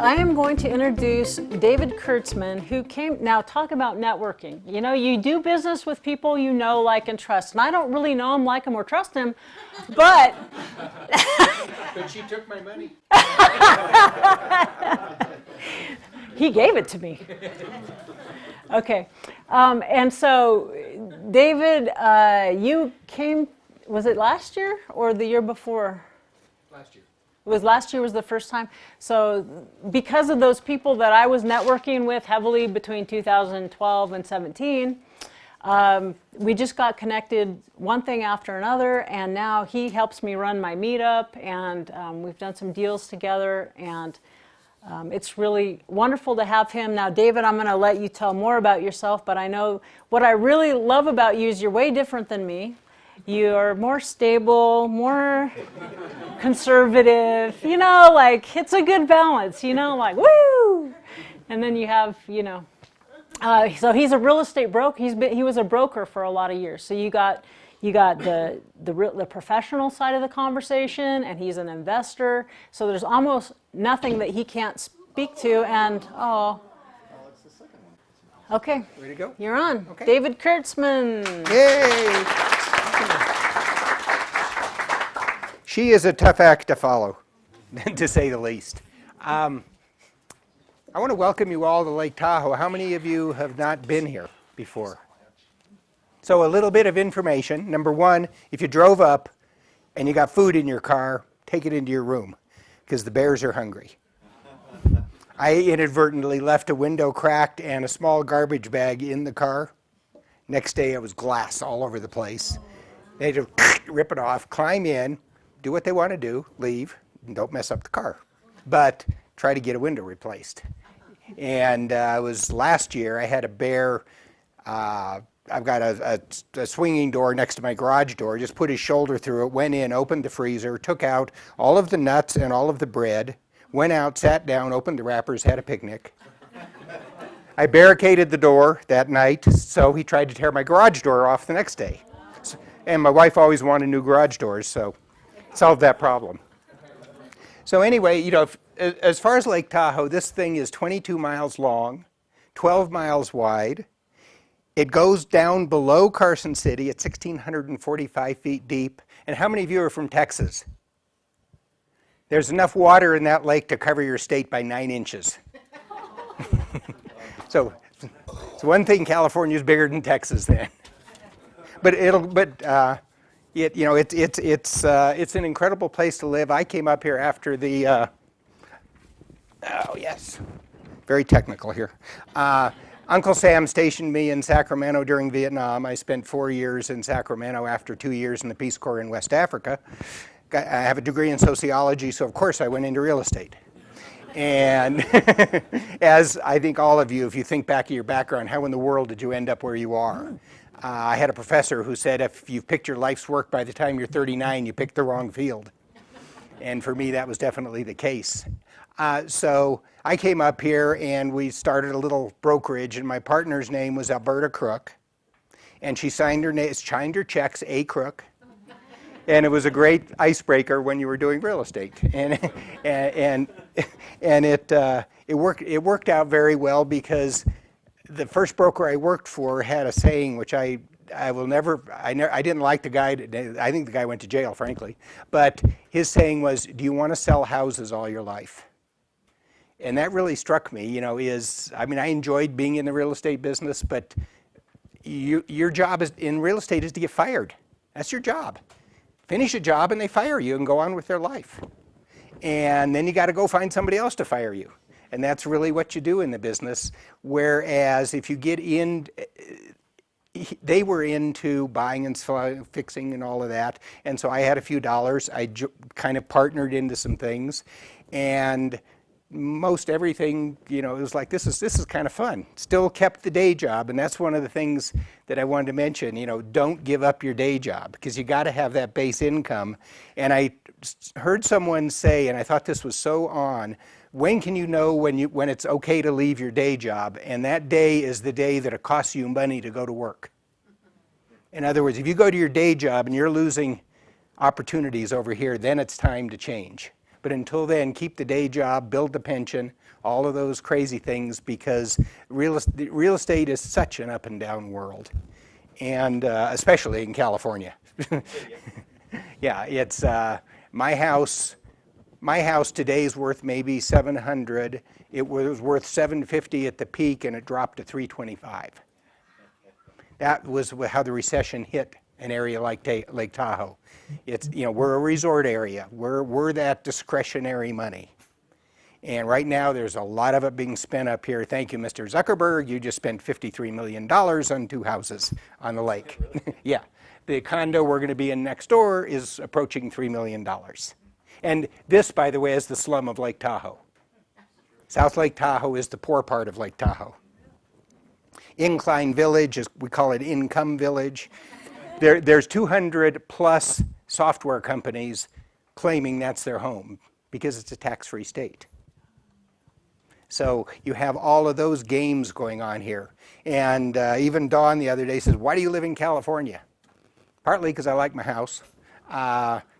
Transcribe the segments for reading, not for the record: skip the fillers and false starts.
I am going to introduce David Kurtzmam, who came, now talk about networking. You know, you do business with people you know, like, and trust. And I don't really know him, like him, or trust him, but... But she took my money. He gave it to me. Okay. And so, David, you came, was it last year or the year before? Last year. It was last year was the first time. So because of those people that I was networking with heavily between 2012 and 17, we just got connected one thing after another, and now he helps me run my meetup, and we've done some deals together, and it's really wonderful to have him. Now, David, I'm going to let you tell more about yourself, but I know what I really love about you is you're way different than me. You're more stable, more conservative, you know, like, it's a good balance, you know, like, woo! And then you have, you know, so he's a real estate broker. He was a broker for a lot of years. So you got the professional side of the conversation, and he's an investor. So there's almost nothing that he can't speak to, and, okay. Way to go. You're on. Okay. David Kurtzmam. Yay! She is a tough act to follow, to say the least. I want to welcome you all to Lake Tahoe. How many of you have not been here before? So a little bit of information. Number one, if you drove up and you got food in your car, take it into your room, because the bears are hungry. I inadvertently left a window cracked and a small garbage bag in the car. Next day, it was glass all over the place. They had to rip it off, climb in, do what they want to do, leave, and don't mess up the car. But try to get a window replaced. And it was last year, I had a bear. I've got a swinging door next to my garage door, just put his shoulder through it, went in, opened the freezer, took out all of the nuts and all of the bread, went out, sat down, opened the wrappers, had a picnic. I barricaded the door that night, so he tried to tear my garage door off the next day. And my wife always wanted new garage doors, so solved that problem. So anyway, you know, as far as Lake Tahoe, this thing is 22 miles long, 12 miles wide. It goes down below Carson City at 1,645 feet deep. And how many of you are from Texas? There's enough water in that lake to cover your state by 9 inches. So it's one thing, California is bigger than Texas then. But you know, it's an incredible place to live. I came up here after the oh yes, very technical here. Uncle Sam stationed me in Sacramento during Vietnam. I spent 4 years in Sacramento after 2 years in the Peace Corps in West Africa. I have a degree in sociology, so of course I went into real estate. And as I think all of you, if you think back of your background, how in the world did you end up where you are? I had a professor who said if you've picked your life's work by the time you're 39, you picked the wrong field. And for me, that was definitely the case. So I came up here and we started a little brokerage, and my partner's name was Alberta Crook. And she signed her checks, A. Crook. And it was a great icebreaker when you were doing real estate. And it worked out very well, because the first broker I worked for had a saying which I didn't like the guy. I think the guy went to jail, frankly. But his saying was, "Do you want to sell houses all your life?" And that really struck me. You know, I enjoyed being in the real estate business, but your job in real estate is to get fired. That's your job. Finish a job and they fire you and go on with their life. And then you got to go find somebody else to fire you. And that's really what you do in the business. Whereas if you get in, they were into buying and fixing and all of that. And so I had a few dollars. I kind of partnered into some things. And most everything, you know, it was like, this is kind of fun. Still kept the day job, and that's one of the things that I wanted to mention. You know, don't give up your day job, because you got to have that base income. And I heard someone say, and I thought this was so on, when can you know when it's okay to leave your day job? And that day is the day that it costs you money to go to work. In other words, if you go to your day job and you're losing opportunities over here, then it's time to change. But until then, keep the day job, build the pension, all of those crazy things, because real estate is such an up and down world, and especially in California. Yeah, it's my house. My house today is worth maybe 700. It was worth 750 at the peak, and it dropped to 325. That was how the recession hit an area like Lake Tahoe. It's, we're a resort area. We're that discretionary money. And right now, there's a lot of it being spent up here. Thank you, Mr. Zuckerberg. You just spent $53 million on 2 houses on the lake. Yeah. The condo we're going to be in next door is approaching $3 million. And this, by the way, is the slum of Lake Tahoe. South Lake Tahoe is the poor part of Lake Tahoe. Incline Village, we call it Income Village. There's 200 plus software companies claiming that's their home because it's a tax-free state. So you have all of those games going on here. And even Dawn the other day says, why do you live in California? Partly because I like my house.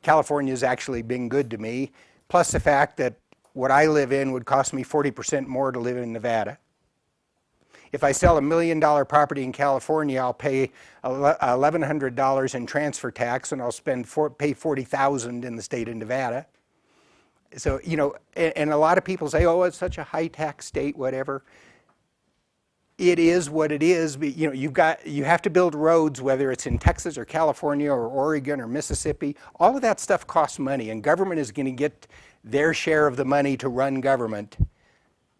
California's actually been good to me, plus the fact that what I live in would cost me 40% more to live in Nevada. If I sell $1 million property in California, I'll pay $1,100 in transfer tax, and I'll pay $40,000 in the state of Nevada. So, and a lot of people say, oh, it's such a high tax state, whatever. It is what it is. But, you have to build roads, whether it's in Texas or California or Oregon or Mississippi. All of that stuff costs money, and government is going to get their share of the money to run government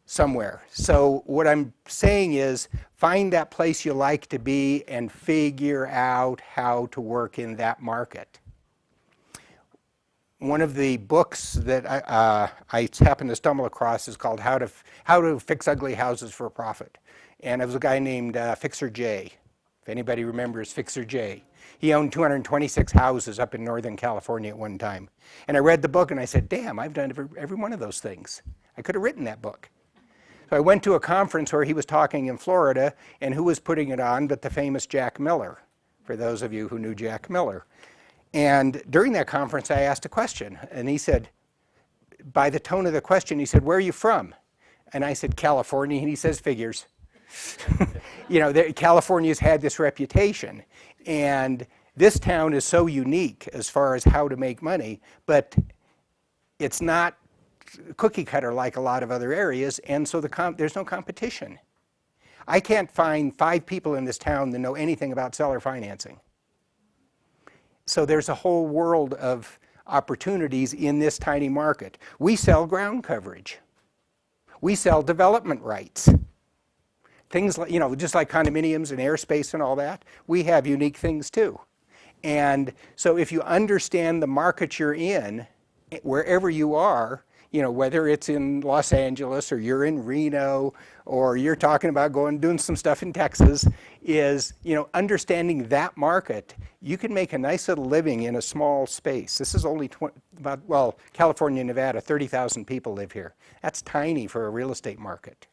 somewhere. So what I'm saying is, find that place you like to be and figure out how to work in that market. One of the books that I happened to stumble across is called How to Fix Ugly Houses for a Profit. And it was a guy named Fixer J. If anybody remembers Fixer J. He owned 226 houses up in Northern California at one time. And I read the book and I said, damn, I've done every one of those things. I could have written that book. So I went to a conference where he was talking in Florida, and who was putting it on but the famous Jack Miller, for those of you who knew Jack Miller. And during that conference, I asked a question, and he said, by the tone of the question, he said, where are you from? And I said, California, and he says, figures. California's had this reputation, and this town is so unique as far as how to make money, but it's not cookie cutter like a lot of other areas, and so there's no competition. I can't find 5 people in this town that know anything about seller financing. So there's a whole world of opportunities in this tiny market. We sell ground coverage. We sell development rights. Things like, just like condominiums and airspace and all that, we have unique things too. And so if you understand the market you're in, wherever you are, whether it's in Los Angeles or you're in Reno or you're talking about doing some stuff in Texas, is, understanding that market, you can make a nice little living in a small space. This is only California and Nevada, 30,000 people live here. That's tiny for a real estate market.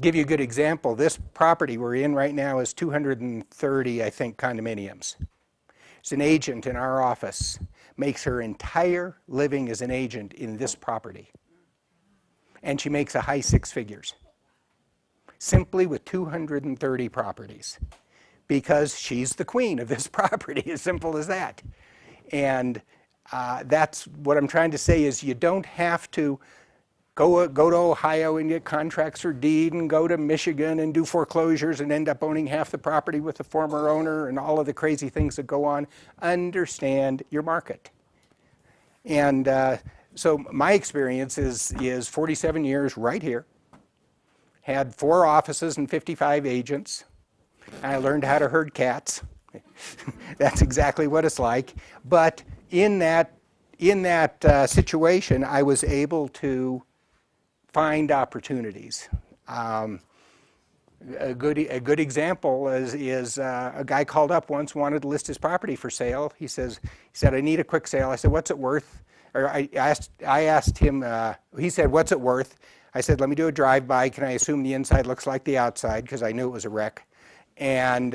Give you a good example, this property we're in right now is 230, I think, condominiums. It's an agent in our office. Makes her entire living as an agent in this property. And she makes a high 6 figures. Simply with 230 properties. Because she's the queen of this property, as simple as that. And that's what I'm trying to say is you don't have to go to Ohio and get contracts for deed and go to Michigan and do foreclosures and end up owning half the property with the former owner and all of the crazy things that go on. Understand your market. And so my experience is 47 years right here. Had 4 offices and 55 agents. I learned how to herd cats. That's exactly what it's like. But in that situation, I was able to find opportunities. A good example is a guy called up once, wanted to list his property for sale. He said, I need a quick sale. I said, what's it worth? Or I asked him, he said, what's it worth? I said, let me do a drive-by. Can I assume the inside looks like the outside? Because I knew it was a wreck. And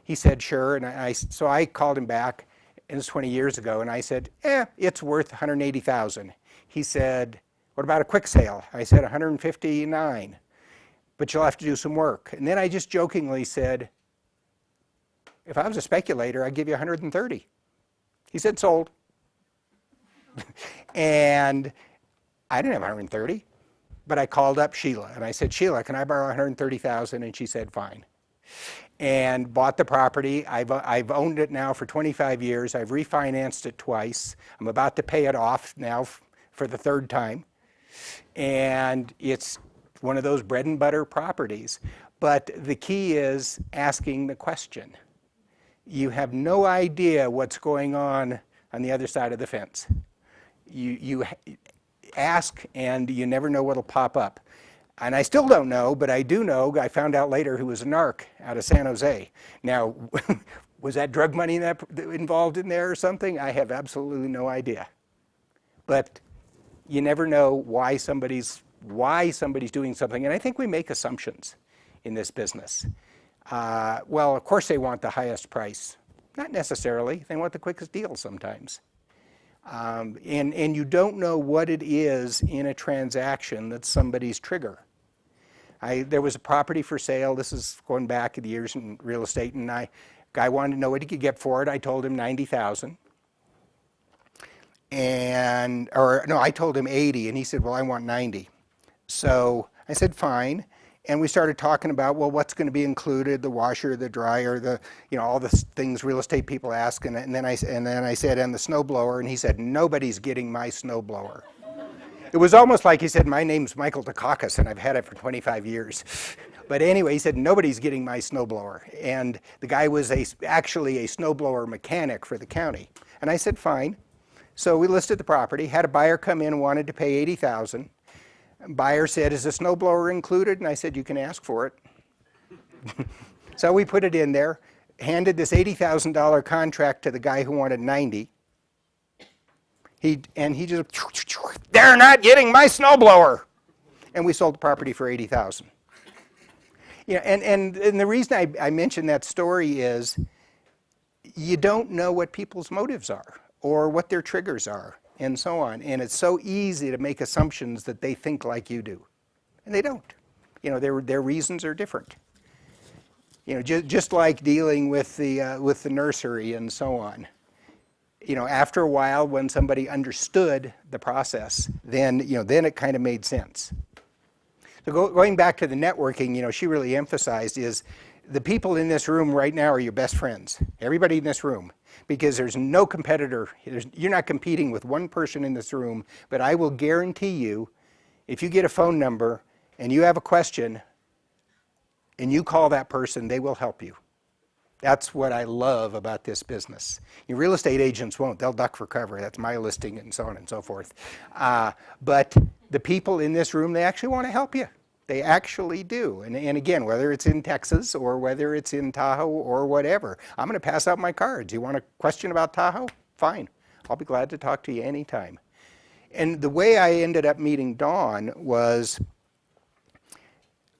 he said, sure. And so I called him back. and it's 20 years ago, and I said, it's worth 180,000. He said, what about a quick sale? I said 159, but you'll have to do some work. And then I just jokingly said, if I was a speculator, I'd give you 130. He said, sold. And I didn't have 130, but I called up Sheila, and I said, Sheila, can I borrow 130,000? And she said, fine. And bought the property. I've owned it now for 25 years. I've refinanced it twice. I'm about to pay it off now for the third time. And it's one of those bread and butter properties. But the key is asking the question. You have no idea what's going on the other side of the fence. You ask, and you never know what'll pop up. And I still don't know, but I do know, I found out later, who was a narc out of San Jose. Now, was that drug money involved in there or something? I have absolutely no idea. But you never know why somebody's doing something. And I think we make assumptions in this business. Well, of course they want the highest price. Not necessarily. They want the quickest deal sometimes. And you don't know what it is in a transaction that's somebody's trigger. There was a property for sale. This is going back the years in real estate, and guy wanted to know what he could get for it. I told him 90,000. I told him 80, and he said, well, I want 90. So I said, fine. And we started talking about, well, what's going to be included, the washer, the dryer, all the things real estate people ask. And then I said, and the snowblower, and he said, nobody's getting my snowblower. It was almost like he said, my name's Michael Dukakis, and I've had it for 25 years. But anyway, he said, nobody's getting my snowblower. And the guy was actually a snowblower mechanic for the county. And I said, fine. So we listed the property, had a buyer come in and wanted to pay 80,000. Buyer said, is the snowblower included? And I said, you can ask for it. So we put it in there, handed this $80,000 contract to the guy who wanted 90. He just, they're not getting my snowblower. And we sold the property for 80,000. And the reason I mention that story is you don't know what people's motives are or what their triggers are, and so on. And it's so easy to make assumptions that they think like you do. And they don't. Their reasons are different. Just like dealing with the nursery and so on. After a while, when somebody understood the process, then it kind of made sense. So going back to the networking, she really emphasized is the people in this room right now are your best friends. Everybody in this room. Because there's no competitor. You're not competing with one person in this room, but I will guarantee you, if you get a phone number and you have a question and you call that person, they will help you. That's what I love about this business. Your real estate agents won't. They'll duck for cover. That's my listing and so on and so forth. But the people in this room, they actually want to help you. They actually do. And again, whether it's in Texas or whether it's in Tahoe or whatever, I'm going to pass out my cards. You want a question about Tahoe? Fine. I'll be glad to talk to you anytime. And the way I ended up meeting Dawn was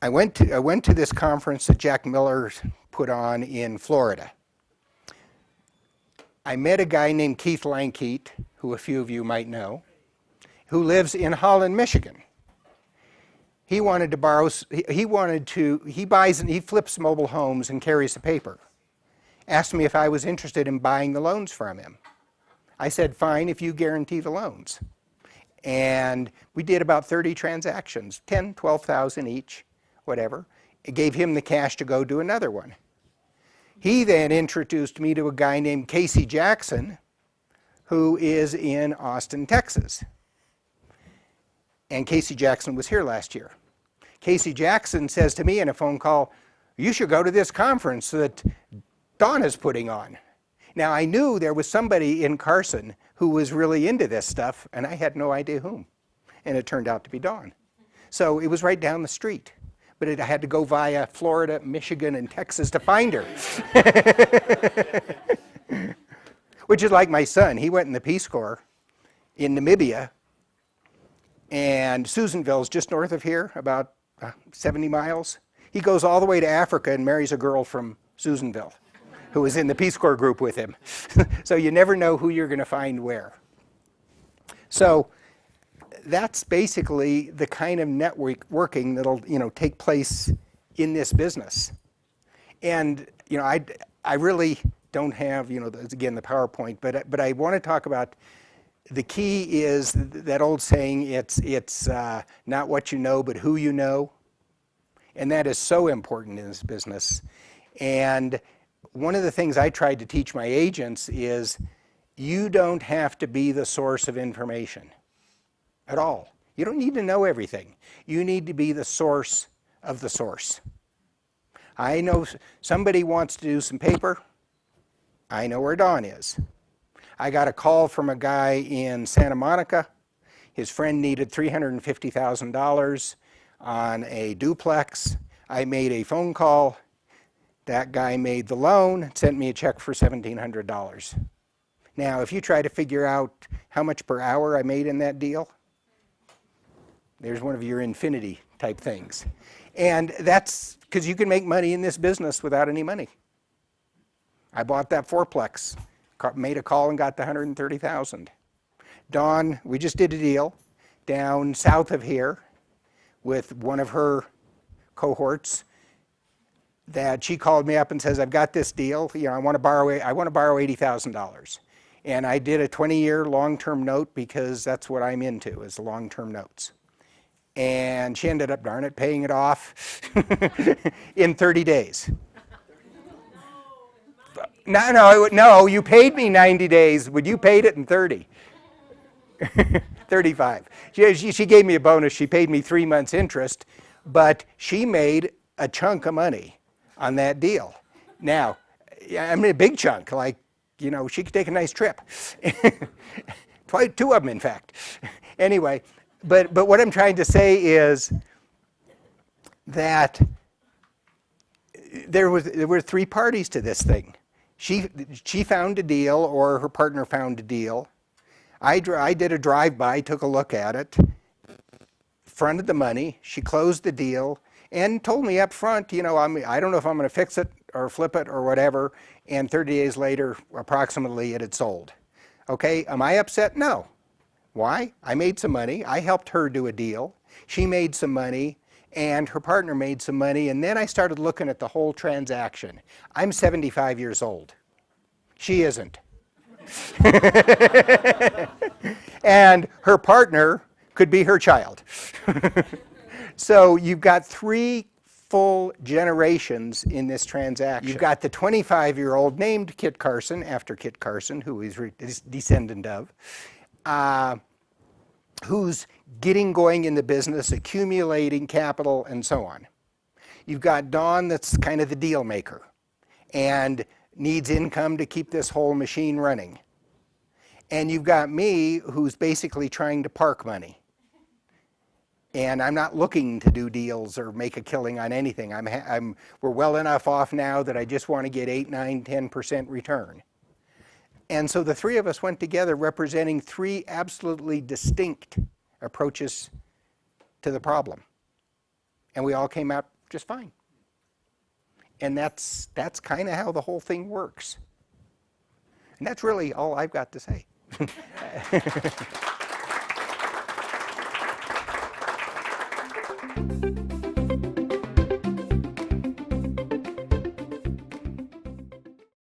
I went to this conference that Jack Miller put on in Florida. I met a guy named Keith Lankeet, who a few of you might know, who lives in Holland, Michigan. He wanted to borrow, he flips mobile homes and carries the paper. Asked me if I was interested in buying the loans from him. I said, fine, if you guarantee the loans. And we did about 30 transactions, 10, 12,000 each, whatever. It gave him the cash to go do another one. He then introduced me to a guy named Casey Jackson, who is in Austin, Texas. And Casey Jackson was here last year. Casey Jackson says to me in a phone call, you should go to this conference that Dawn is putting on. Now, I knew there was somebody in Carson who was really into this stuff, and I had no idea whom. And it turned out to be Dawn. So it was right down the street. But I had to go via Florida, Michigan, and Texas to find her. Which is like my son. He went in the Peace Corps in Namibia. And Susanville's just north of here, about 70 miles. He goes all the way to Africa and marries a girl from Susanville, who was in the Peace Corps group with him. So you never know who you're going to find where. So that's basically the kind of networking that'll, take place in this business. And, I really don't have, again, the PowerPoint, but I want to talk about the key is that old saying, it's not what you know, but who you know. And that is so important in this business. And one of the things I tried to teach my agents is you don't have to be the source of information at all. You don't need to know everything. You need to be the source of the source. I know somebody wants to do some paper. I know where Don is. I got a call from a guy in Santa Monica. His friend needed $350,000 on a duplex. I made a phone call. That guy made the loan, sent me a check for $1,700. Now, if you try to figure out how much per hour I made in that deal, there's one of your infinity type things. And that's because you can make money in this business without any money. I bought that fourplex, made a call and got the $130,000. Dawn, we just did a deal down south of here with one of her cohorts that she called me up and says, I've got this deal, I want to borrow $80,000. And I did a 20-year long-term note because that's what I'm into, is the long-term notes. And she ended up, darn it, paying it off in 30 days. No, you paid me 90 days, but you paid it in 30. 35. She gave me a bonus. She paid me 3 months interest, but she made a chunk of money on that deal. Now, I mean a big chunk, like, she could take a nice trip. Two of them, in fact. Anyway, but what I'm trying to say is that there were three parties to this thing. She found a deal, or her partner found a deal. I did a drive-by, took a look at it, fronted the money. She closed the deal and told me up front, I don't know if I'm going to fix it or flip it or whatever. And 30 days later, approximately, it had sold. Okay, am I upset? No. Why? I made some money. I helped her do a deal. She made some money, and her partner made some money. And then I started looking at the whole transaction. I'm 75 years old. She isn't. And her partner could be her child. So you've got 3 full generations in this transaction. You've got the 25-year-old named Kit Carson, after Kit Carson, who he's descendant of, who's getting going in the business, accumulating capital, and so on. You've got Dawn, that's kind of the deal maker and needs income to keep this whole machine running. And you've got me, who's basically trying to park money. And I'm not looking to do deals or make a killing on anything. We're well enough off now that I just want to get 8, 9, 10% return. And so the three of us went together representing 3 absolutely distinct approaches to the problem. And we all came out just fine. And that's kind of how the whole thing works. And that's really all I've got to say.